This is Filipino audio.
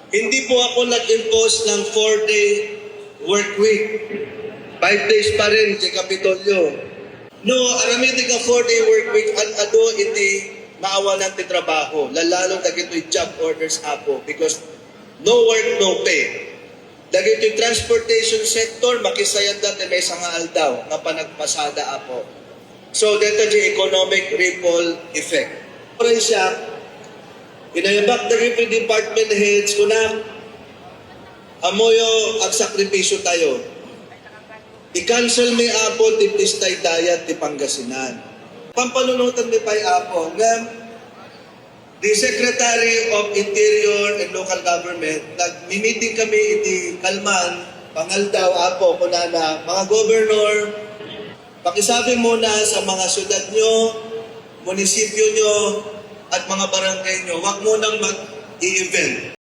Hindi po ako nag-impose ng 4-day work week. 5 days pa rin sa Kapitolyo. No, aramitin ka 4-day work week at ado iti maawalan ti trabaho. Lalalo dagito'y job orders apo because no work, no pay. Dagito'y transportation sector, makisayad dati may sangaal daw nga panagpasada apo. So, dito di economic ripple effect. Pero siya, inayabak na rin department heads ko na amoyo ang sakripisyo tayo. I-cancel may apo ti Pistay Dayat ti Pangasinan. Pampanunutan mi pa'y apo nga the Secretary of Interior and Local Government, nag-meeting kami iti Kalman, Pangaldaw, apo, kunana, mga gobernur, pakisabi muna sa mga syudad nyo, munisipyo nyo, at mga barangay nyo, wag mo nang mag-i-event.